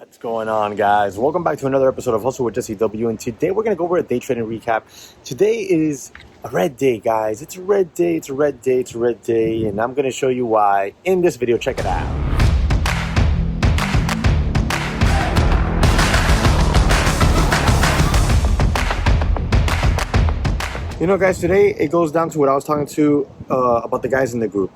What's going on, guys? Welcome back to another episode of Hustle with JesseW, and today we're going to go over a day trading recap. Today is a red day, guys. It's a red day, it's a red day, it's a red day, and I'm going to show you why in this video. Check it out. You know, guys, today it goes down to what I was talking to about the guys in the group.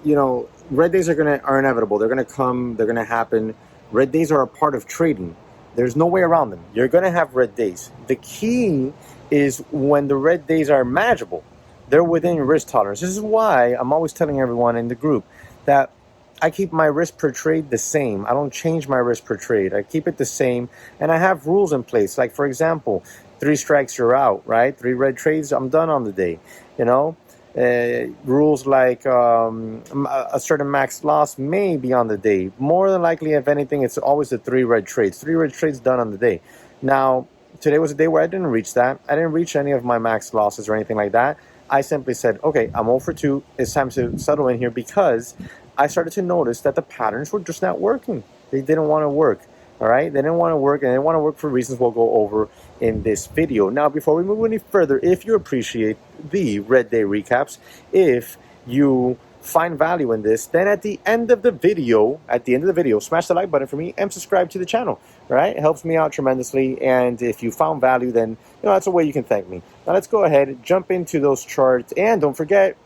You know, red days are inevitable. They're gonna come. They're gonna happen. Red days are a part of trading. There's no way around them. You're gonna have red days. The key is when the red days are manageable. They're within your risk tolerance. This is why I'm always telling everyone in the group that I keep my risk per trade the same. I don't change my risk per trade. I keep it the same, and I have rules in place. Like, for example, 3 strikes, you're out, right? 3 red trades, I'm done on the day. You know, rules like a certain max loss may be on the day. More than likely, if anything, it's always the 3 red trades. 3 red trades done on the day. Now, today was a day where I didn't reach that. I didn't reach any of my max losses or anything like that. I simply said, okay, I'm 0 for 2. It's time to settle in here because I started to notice that the patterns were just not working. They didn't want to work. All right, they didn't want to work, and they want to work for reasons we'll go over in this video. Now, before we move any further, if you appreciate the red day recaps, if you find value in this, then at the end of the video, smash the like button for me and subscribe to the channel. All right, it helps me out tremendously, and if you found value, then that's a way you can thank me. Now, let's go ahead, jump into those charts, and don't forget,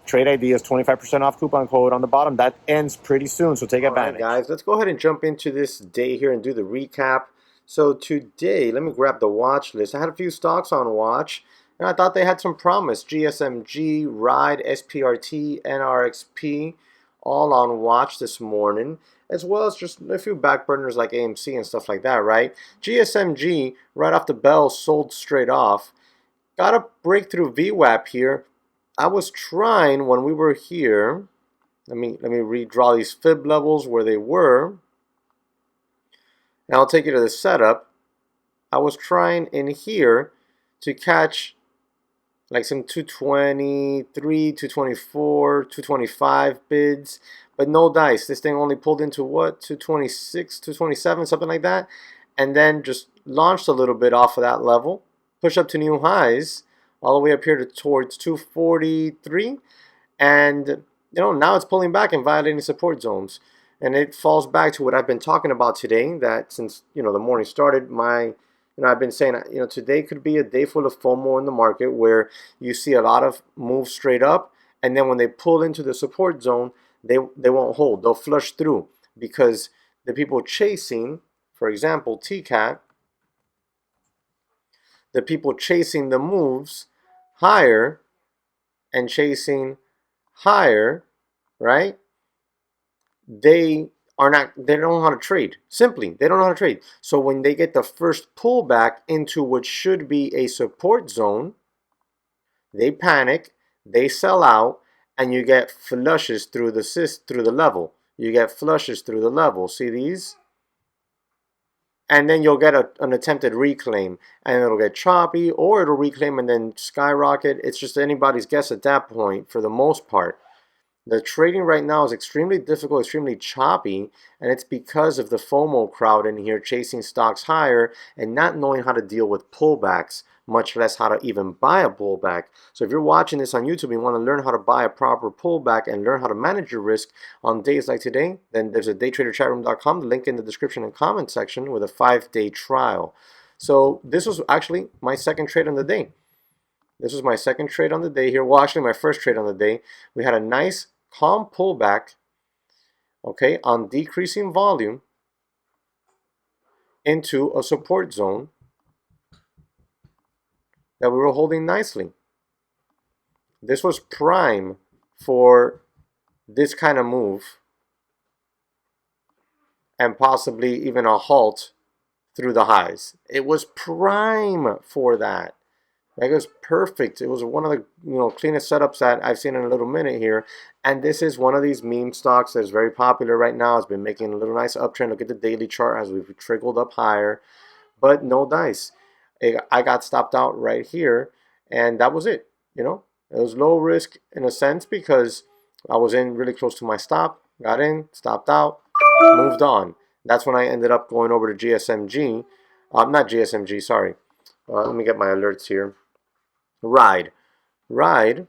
Trade Ideas 25% off coupon code on the bottom. That ends pretty soon, so take advantage. All right, guys, let's go ahead and jump into this day here and do the recap. So today, let me grab the watch list. I had a few stocks on watch, and I thought they had some promise. GSMG, Ride, SPRT, NRXP, all on watch this morning, as well as just a few back burners like AMC and stuff like that, right? GSMG, right off the bell, sold straight off. Got a breakthrough VWAP here. I was trying when we were here, let me redraw these fib levels where they were, and I'll take you to the setup. I was trying in here to catch like some 223, 224, 225 bids, but no dice. This thing only pulled into what, 226, 227, something like that, and then just launched a little bit off of that level, pushed up to new highs, all the way up here towards 243, and now it's pulling back and violating support zones, and it falls back to what I've been talking about today. That since the morning started, I've been saying today could be a day full of FOMO in the market where you see a lot of moves straight up, and then when they pull into the support zone, they won't hold. They'll flush through because the people chasing, for example, TKAT, the people chasing the moves higher and chasing higher, right? They don't know how to trade. Simply, they don't know how to trade. So when they get the first pullback into what should be a support zone, they panic, they sell out, and you get flushes through the level. You get flushes through the level. See these? And then you'll get an attempted reclaim, and it'll get choppy, or it'll reclaim and then skyrocket. It's just anybody's guess at that point for the most part. The trading right now is extremely difficult, extremely choppy, and it's because of the FOMO crowd in here chasing stocks higher and not knowing how to deal with pullbacks, much less how to even buy a pullback. So if you're watching this on YouTube and you want to learn how to buy a proper pullback and learn how to manage your risk on days like today, then there's a daytraderchatroom.com, the link in the description and comment section, with a 5-day trial. So this was actually my second trade on the day. This was my second trade on the day here. Well, actually my first trade on the day. We had a nice calm pullback, okay, on decreasing volume into a support zone that we were holding nicely. This was prime for this kind of move and possibly even a halt through the highs. It was prime for that. Like, it was perfect. It was one of the cleanest setups that I've seen in a little minute here. And this is one of these meme stocks that's very popular right now. It's been making a little nice uptrend. Look at the daily chart as we've trickled up higher, but no dice. I got stopped out right here, and that was it. It was low risk in a sense because I was in really close to my stop, got in, stopped out, moved on. That's when I ended up going over to GSMG. Not GSMG, sorry. Let me get my alerts here. Ride. Ride.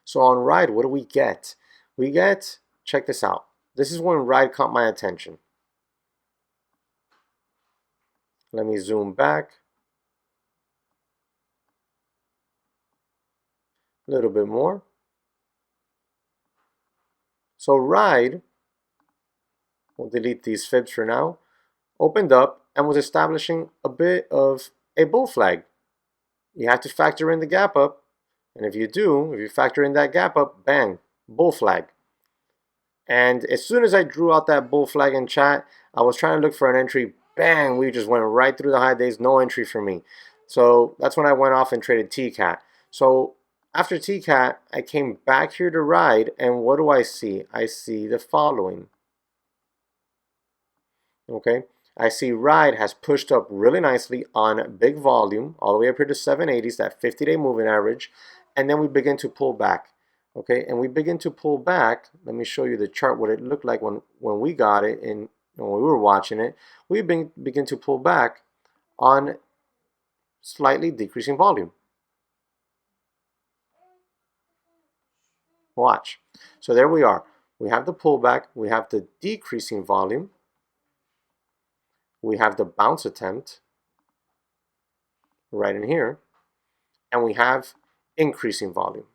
So on Ride, what do we get? We get, check this out. This is when Ride caught my attention. Let me zoom back a little bit more. So Ride, we'll delete these fibs for now, opened up and was establishing a bit of a bull flag. You have to factor in the gap up, and if you do, if you factor in that gap up, bang, bull flag. And as soon as I drew out that bull flag in chat, I was trying to look for an entry. Bang, we just went right through the high days, no entry for me. So that's when I went off and traded TKAT. So after TKAT, I came back here to Ride, and what do I see? I see the following. Okay, I see Ride has pushed up really nicely on big volume, all the way up here to 780s, that 50-day moving average, and then we begin to pull back. Okay, and we begin to pull back. Let me show you the chart, what it looked like when we got it and when we were watching it. We begin to pull back on slightly decreasing volume. Watch. So there we are. We have the pullback, we have the decreasing volume, we have the bounce attempt right in here, and we have increasing volume.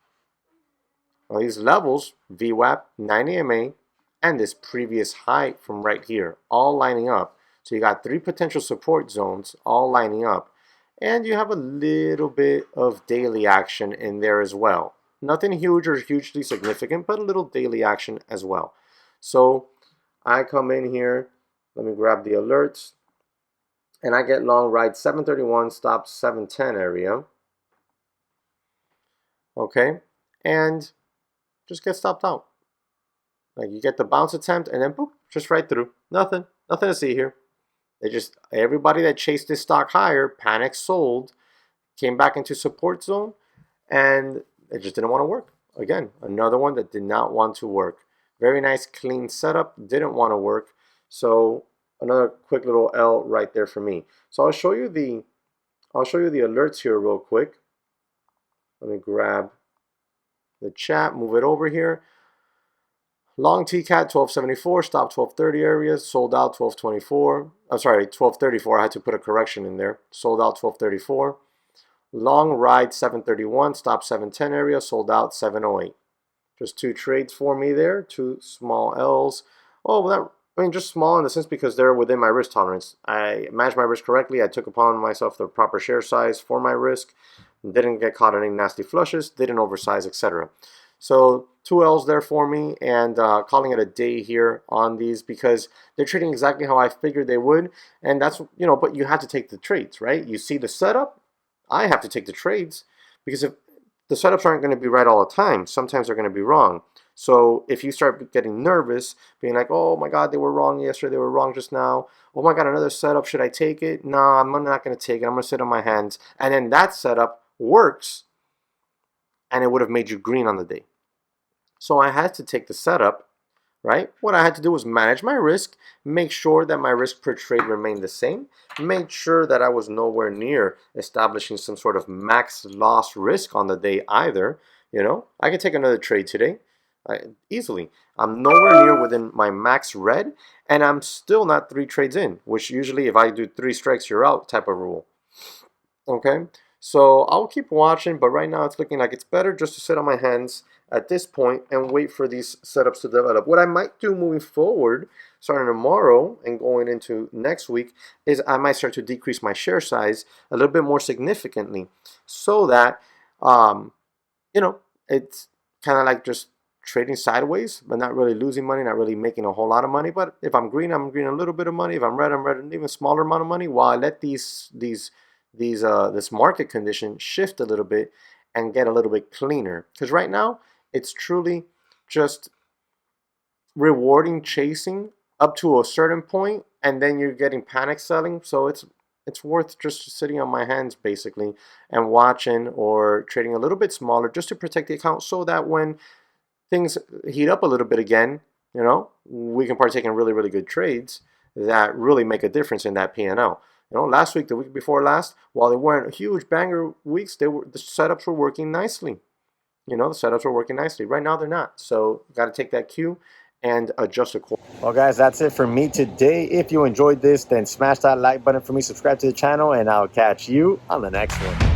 Now these levels, VWAP, 90 MA, and this previous high from right here, all lining up. So you got 3 potential support zones all lining up. And you have a little bit of daily action in there as well. Nothing huge or hugely significant, but a little daily action as well. So I come in here, let me grab the alerts, and I get long Ride 731, stop 710 area. Okay, and just get stopped out. Like you get the bounce attempt and then boop, just right through. Nothing to see here. They just, everybody that chased this stock higher, panic sold, came back into support zone, and it just didn't want to work. Again, another one that did not want to work. Very nice clean setup, didn't want to work. So another quick little L right there for me. So I'll show you the alerts here real quick. Let me grab the chat, move it over here. Long TKAT 1274, stop 1230 areas, sold out 1224. I'm sorry, 1234. I had to put a correction in there. Sold out 1234. Long Ride 731, stop 710 area, sold out 708. Just 2 trades for me there, 2 small L's. Oh, well, I mean, just small in the sense because they're within my risk tolerance. I managed my risk correctly. I took upon myself the proper share size for my risk. Didn't get caught in any nasty flushes, didn't oversize, etc. So 2 L's there for me, and calling it a day here on these because they're trading exactly how I figured they would, and that's, you know, but you have to take the trades, right? You see the setup, I have to take the trades because if the setups aren't going to be right all the time, sometimes they're going to be wrong. So if you start getting nervous, being like, oh my God, they were wrong yesterday, they were wrong just now. Oh my God, another setup, should I take it? No, I'm not going to take it. I'm going to sit on my hands. And then that setup works, and it would have made you green on the day. So I had to take the setup, right? What I had to do was manage my risk, make sure that my risk per trade remained the same, make sure that I was nowhere near establishing some sort of max loss risk on the day either. You know, I could take another trade today easily. I'm nowhere near within my max red, and I'm still not 3 trades in, which usually if I do 3 strikes, you're out type of rule. Okay, so I'll keep watching, but right now it's looking like it's better just to sit on my hands at this point and wait for these setups to develop. What I might do moving forward, starting tomorrow and going into next week, is I might start to decrease my share size a little bit more significantly so that, you know, it's kind of like just trading sideways, but not really losing money, not really making a whole lot of money. But if I'm green a little bit of money. If I'm red an even smaller amount of money, while I let this market condition shift a little bit and get a little bit cleaner. Because right now, it's truly just rewarding chasing up to a certain point, and then you're getting panic selling. So it's worth just sitting on my hands basically and watching or trading a little bit smaller just to protect the account so that when things heat up a little bit again, you know, we can partake in really, really good trades that really make a difference in that P&L. You know, last week, the week before last, while they weren't huge banger weeks, the setups were working nicely. You know, the setups were working nicely. Right now, they're not. So, got to take that cue and adjust accordingly. Well, guys, that's it for me today. If you enjoyed this, then smash that like button for me, subscribe to the channel, and I'll catch you on the next one.